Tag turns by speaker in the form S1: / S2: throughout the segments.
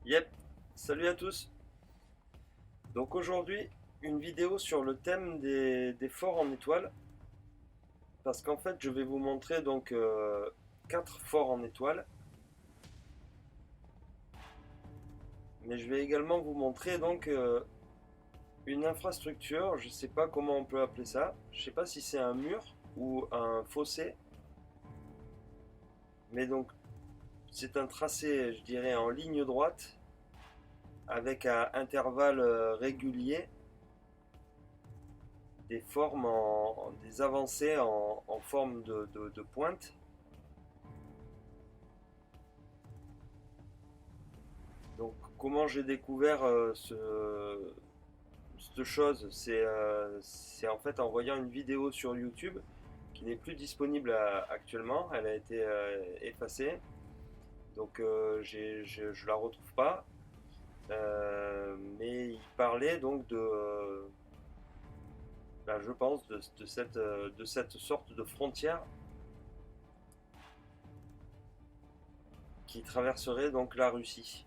S1: Yep, salut à tous. Donc aujourd'hui, une vidéo sur le thème des forts en étoiles. Parce qu'en fait, je vais vous montrer donc 4 forts en étoiles. Mais je vais également vous montrer donc une infrastructure. Je ne sais pas comment on peut appeler ça. Je ne sais pas si c'est un mur ou un fossé. Mais donc c'est un tracé, je dirais, en ligne droite. Avec à intervalles réguliers des formes des avancées en forme de pointe. Donc, comment j'ai découvert cette chose, c'est en fait en voyant une vidéo sur YouTube qui n'est plus disponible actuellement. Elle a été effacée, donc je la retrouve pas. Mais il parlait donc ben, je pense, de cette sorte de frontière qui traverserait donc la Russie.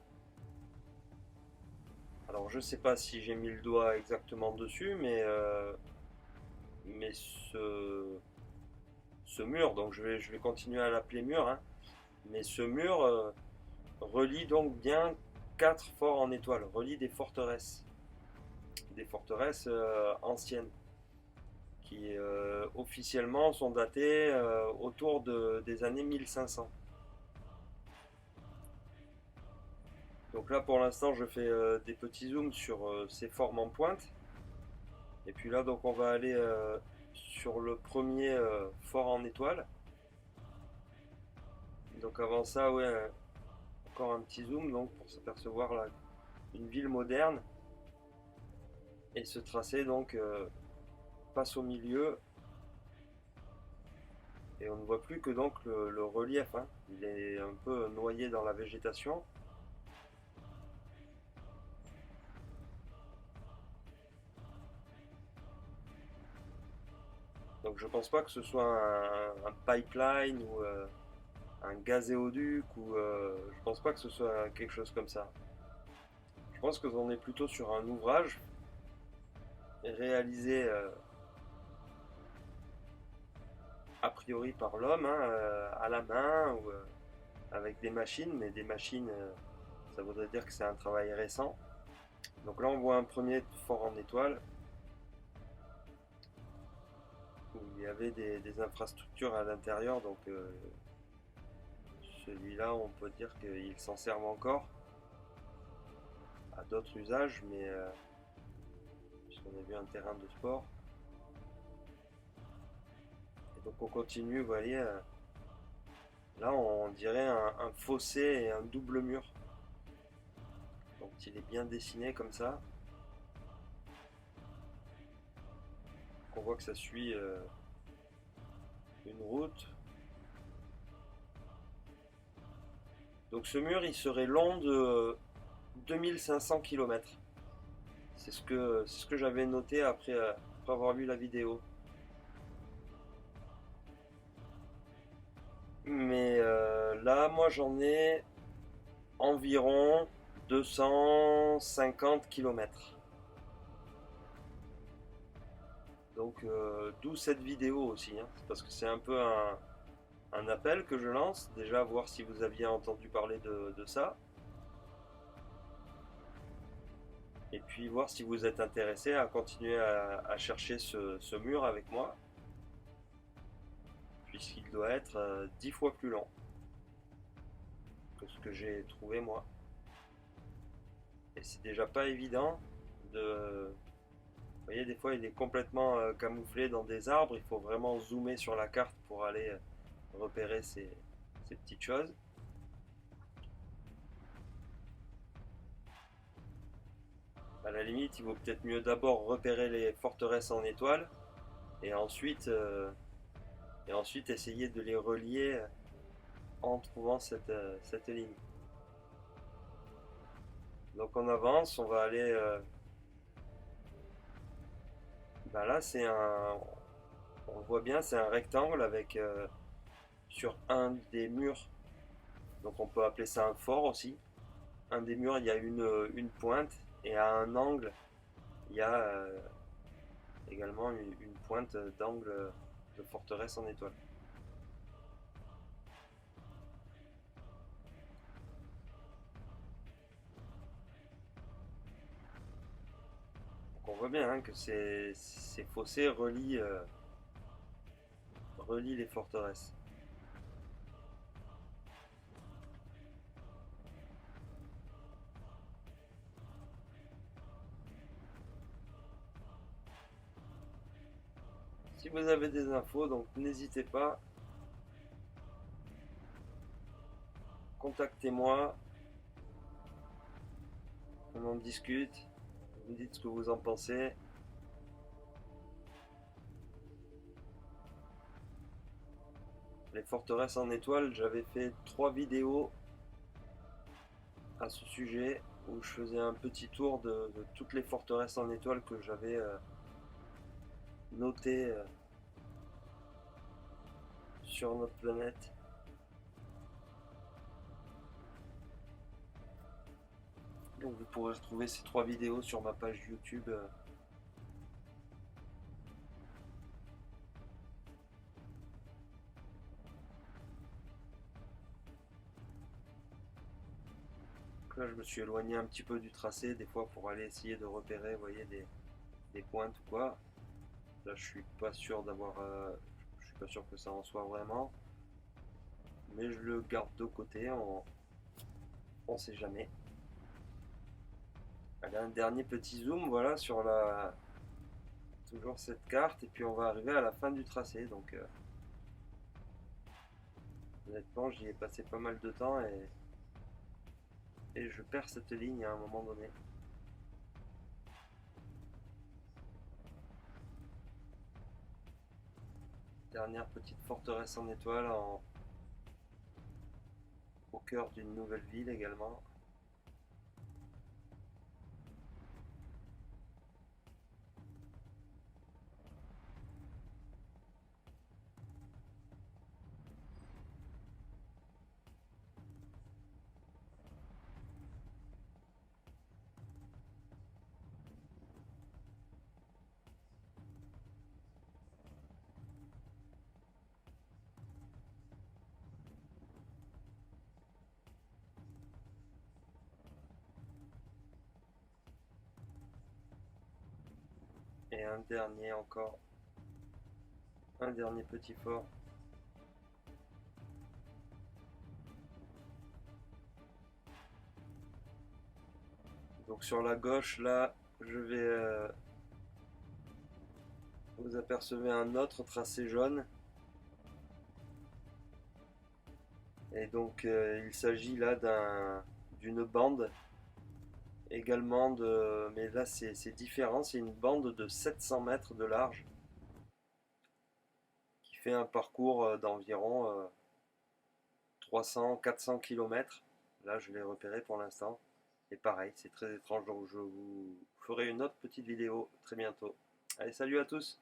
S1: Alors je sais pas si j'ai mis le doigt exactement dessus, mais ce mur, donc je vais continuer à l'appeler mur, hein, mais ce mur relie donc bien 4 forts en étoile, relie des forteresses anciennes, qui officiellement sont datées autour des années 1500. Donc là pour l'instant je fais des petits zooms sur ces formes en pointe, et puis là donc on va aller sur le premier fort en étoile. Donc avant ça, ouais, encore un petit zoom donc pour s'apercevoir là une ville moderne, et ce tracé donc passe au milieu, et on ne voit plus que donc le relief, hein. Il est un peu noyé dans la végétation. Donc je pense pas que ce soit un pipeline ou un gazéoduc, ou je pense pas que ce soit quelque chose comme ça. Je pense que on est plutôt sur un ouvrage réalisé a priori par l'homme, hein, à la main, ou avec des machines, mais des machines, ça voudrait dire que c'est un travail récent. Donc là on voit un premier fort en étoile où il y avait des infrastructures à l'intérieur, donc celui-là on peut dire qu'ils s'en servent encore à d'autres usages, mais puisqu'on a vu un terrain de sport. Et donc on continue, vous voyez, là on dirait un fossé et un double mur. Donc il est bien dessiné comme ça. On voit que ça suit une route. Donc ce mur il serait long de 2500 km. C'est ce que j'avais noté après avoir vu la vidéo. Mais là, moi, j'en ai environ 250 km. Donc, d'où cette vidéo aussi, hein. C'est parce que c'est un peu un appel que je lance. Déjà, voir si vous aviez entendu parler de ça. Et puis, voir si vous êtes intéressé à continuer à chercher ce mur avec moi, puisqu'il doit être 10 fois plus long que ce que j'ai trouvé moi. Et c'est déjà pas évident de. Vous voyez, des fois il est complètement camouflé dans des arbres, il faut vraiment zoomer sur la carte pour aller repérer ces petites choses. À la limite, il vaut peut-être mieux d'abord repérer les forteresses en étoile, et ensuite essayer de les relier en trouvant cette ligne. Donc on avance, on va aller. Ben là, on le voit bien, c'est un rectangle avec sur un des murs. Donc on peut appeler ça un fort aussi. un des murs, il y a une pointe, et à un angle, il y a également une pointe d'angle de forteresse en étoile. Donc on voit bien hein, que ces fossés relient les forteresses. Si vous avez des infos, donc n'hésitez pas, contactez-moi, on en discute, vous me dites ce que vous en pensez. Les forteresses en étoile, j'avais fait 3 vidéos à ce sujet où je faisais un petit tour de toutes les forteresses en étoile que j'avais notées sur notre planète. Donc vous pourrez retrouver ces 3 vidéos sur ma page YouTube. Là je me suis éloigné un petit peu du tracé des fois pour aller essayer de repérer, vous voyez, des pointes ou quoi. Là je suis pas sûr je suis pas sûr que ça en soit vraiment. Mais je le garde de côté, on sait jamais. Allez, un dernier petit zoom, voilà, sur toujours cette carte, et puis on va arriver à la fin du tracé. Donc, honnêtement, j'y ai passé pas mal de temps et je perds cette ligne à un moment donné. Dernière petite forteresse en étoile au cœur d'une nouvelle ville également. Et un dernier encore. Un dernier petit fort. Donc sur la gauche, là, je vais... vous apercevez un autre tracé jaune. Et donc il s'agit là d'une bande également mais là c'est différent, c'est une bande de 700 mètres de large qui fait un parcours d'environ 300-400 km. Là je l'ai repéré pour l'instant. Et pareil, c'est très étrange, donc je vous ferai une autre petite vidéo très bientôt. Allez, salut à tous!